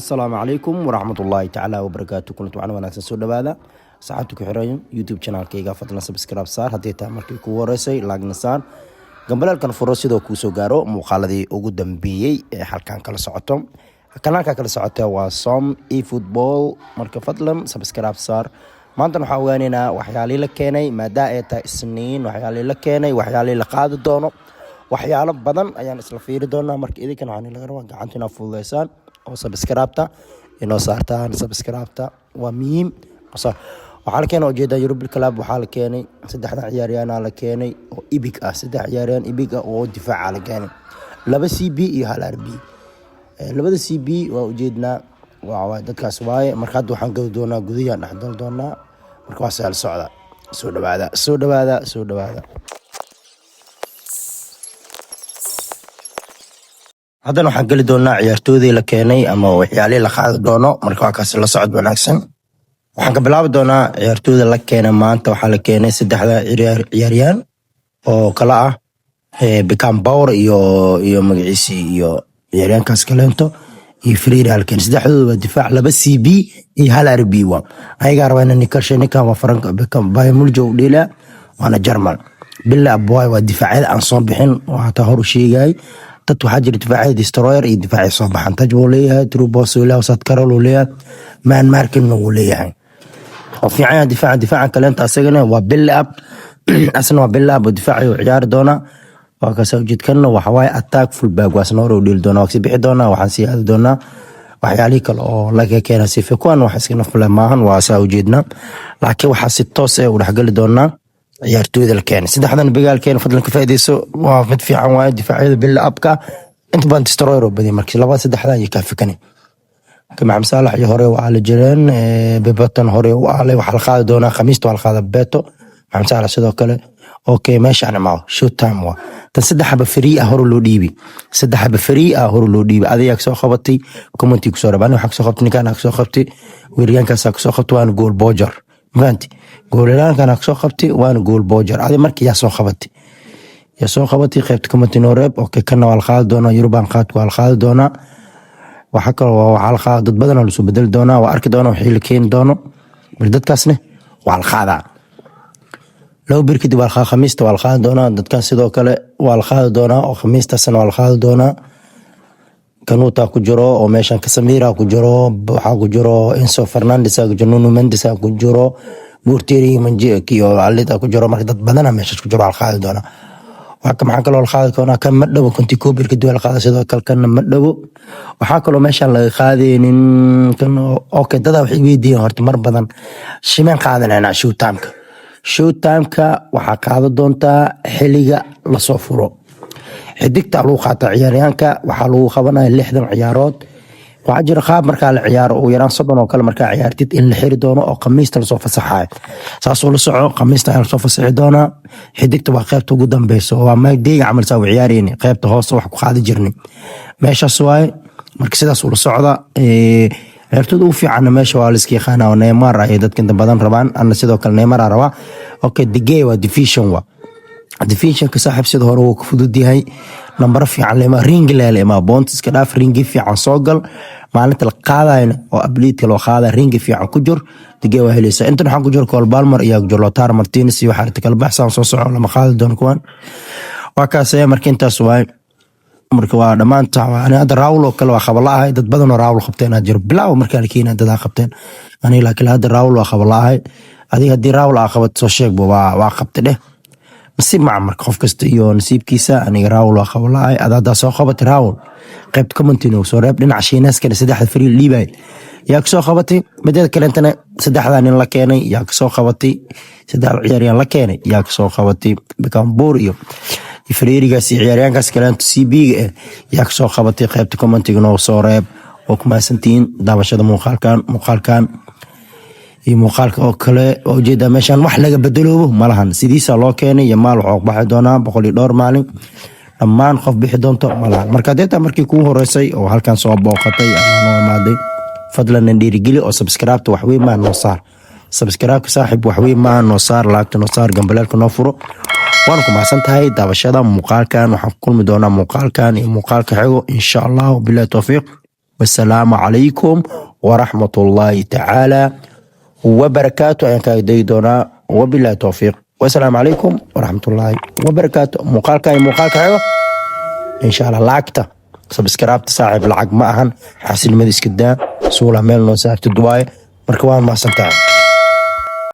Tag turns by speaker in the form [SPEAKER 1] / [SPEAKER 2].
[SPEAKER 1] السلام عليكم ورحمة الله تعالى وبركاته. كنت معنا وناسا سو دوادا saxaabta ku xiran YouTube channelkayga fadlan subscribe saar haddii taa markii ku horeysay like saan gambalaalkan furo sidoo ku soo gaaro muuqaaladii ugu dambeeyay ee halkan kala socoto kanaalka kala socota waa Som eFootball marka fadlan subscribe saar maanta waxa ogaanaynaa waxyaalo la keenay maada ay tahay isniin waxyaalo la keenay waxyaalo la qaadi doono waxyaalo badan ayaan isla fiiri doonaa marka idinkan waxaan laga rabaa gacantina fududeysaan oo subscribe-ta inoo saartaan subscribe-ta waa muhiim waxaa la keenay ujeeda Europe Club waxaa la keenay saddexda ciyaaryahan la keenay oo ibig ah saddex ciyaaryahan ibig ah oo difaac la keenay laba CB iyo hal RB labada CB waa ujeedna waa dadkaas waaye marka hadda waxaan geli doonaa gudiyaan dhaxdal doonaa marka waa soo socda soo dhawaada haddana waxaan geli doonaa ciyaartoydii la keenay ama waxyaalihii la qaadi doono marka waa kaas la socod wanaagsan waxaan ka bilaabi doonaa ciyaartooyda la keenay maanta waxaa la keenay saddexda ciyaaryahan oo kala ah Beckham Power iyo magaciisi iyo ciyaaryahankaas kaleento iyo Freire halkan saddexdooda waa difaac laba CB iyo hal RB waa ayaga rabaan inay ka shaqeeyaan waa Frank Beckham Bayern Munich u dhila waana German billa boy waa difaacada aan soo bixin waa ta hor sheegay dad waxaa jira difaacada destroyer iyo difaaci soo baxan tajbo leeyahay Trubos leeyahay Sad Carol leeyahay man markin uu leeyahay وفي عيان دفاع كلامت أسجنه وبيل أب أصلا وبيل أب ودفاعي وعيار دونا وكسر جد كنا وحواي أتاك في الباق واسنور وديل دونا وكسب دونا وحنسي هذا دونا وحياليك الله لك كان سيفكون وحسكنا في الماهن واسا وجدنا لكن وحسيت توسع ورحقل دونا عيارتو ذا الكين سيد حدا بقال كين فضل كفاية ديسو وفد في عواي دفاعي بيل أبكا أنت بان تسترويرو بدي مركز لبا سيد حدا يكافكني كما عم صالح يهوري وعلى جيران ببطن هوري وعلي وحلقات دونا خميس وحلقات بيتو عم صالح سيدو كله اوكي ماشي انا معه شو تايم وا تسدح بفريقه هورو لو ديبي سدح بفريقه هورو لو ديبي اديك سو خبطي كومنتي كسو ربان وحق سو خبطني كان سو خبطي ويريان كان سو خبطي وان جول بوجر فهمتي جولان كان سو خبطي وان جول بوجر ادي markii يا سو خبطي قيبت كومنتي نورب اوكي كنا والخال دونا يوروبان قاد والخال دونا waxa kale oo xalqa dad badan oo la soo bedel doona waa arki doona wixii la keen doono dadkaasna waa la qaadaa loo birkidi waa la khamiista waa la qaadi doona dadkaas sidoo kale waa la qaadi doona oo khamiistaasna waa la qaadi doona kanuuta ku jiro oo meeshan ka Samira ku jiro waxa ku jiro Enzo Fernandez ku jiro Nuno Mendes ku jiro Murtiri Manjeki oo Alida ku jiro marka dad badan meesha ku jiro waa la qaadi doona waxa maxaa kaloo la qaadi doona kan madhaw kunti koobirka duwal qaada sidoo kale kan madhaw waxa kaloo meesha la qaadeenin kan okay dada waxay weydiin horta mar badan shimeen qaadanayna show time-ka waxa qaado doonta xiliga la soo furo xidigta lagu qaata ciyaaryahanka waxa lagu qabanayaa 60 ciyaarood waxa jira qaab marka la ciyaaro oo yaraan 30 oo kale marka ciyaartid in la xiri doono oo khamiista la soo fasaxay saas oo la soco khamiista la soo fasaxay doona xidigta waa qaybta ugu dambayso waa maagdeega amal soo ciyaareen qaybta hoos wax ku qaadi jirnay meeshaas waay marka sidaas oo la socda ciyaartooyda u fiican meesha waa la iska yaqaan oo Neymar ay dadka inta badan rabaan ana sidoo kale Neymar raba okay digay waa division ka saaxib sida hore uu ku fudud yahay number fiican lema ring leele ma bonds ka dhaaf ring fiican soo gal maalinta la qaadayna oo update loo qaada ring fiican ku jir digay waa helaysa inta waxaan ku jiro Cole Palmer iyo Lautaro Martinez iyo waxa kala baxsan soo soco lama qaadi doon kuwan waa kaasay marka intaas waay marka waa dhamaanta ana hada Raul oo kale waa khabalahay dad badan oo Raul qabteen jir bilaaw marka la keenay dad qabteen ani laakiin hada Raul waa khabalahay adiga hadii Raul qabat soo sheeg waa qabtay nasiib macmar qof kasta iyo nasiibkiisa aniga Raul waa khabalahay adada soo qabat Raul qaybta commentina soo reeb dhinaca shiinaas kale saddexda fariil liibay yaa soo qabatay midada kale intana saddexda nin la keenay yaa soo qabatay saddex ciyaaryahan la keenay yaa soo qabatay Beckham Power iyo Freire ciyaaryahankaas kale CB yaa soo qabatay qaybta commentiga noo soo reeb oo kuma santiin daawashada muuqaalkan iyo muuqaalka oo kale oo jeeda meeshan wax laga bedelo malahan sidiisa loo keenay iyo maal wax baxay doona 100 maalin dhammaan qof bixi doonto malahan marka deeta markii ku horeysay oo halkan soo booqatay ama maaday fadlan dhiirigeli oo subscribe wax weyn ma noo saar subscribe saaxib wax weyn ma noo saar laagta noo saar gambalaalka noo furo waan ku maasan tahay daawashada muuqaalkan waxaan kulmi doonaa muuqaalkan iyo muuqaalka xigo insha Allah billahi tawfiiq والسلام عليكم ورحمة الله تعالى وبركاته. أيان كاي دونا وبالله توفيق. والسلام عليكم ورحمة الله وبركاته. مقالك أيوه إن شاء الله لاكتا سبسكرايب صاحب العق معهن حاسين مديس كدا سولا ميل نو ساعة الدواي مركوان ما سنتان.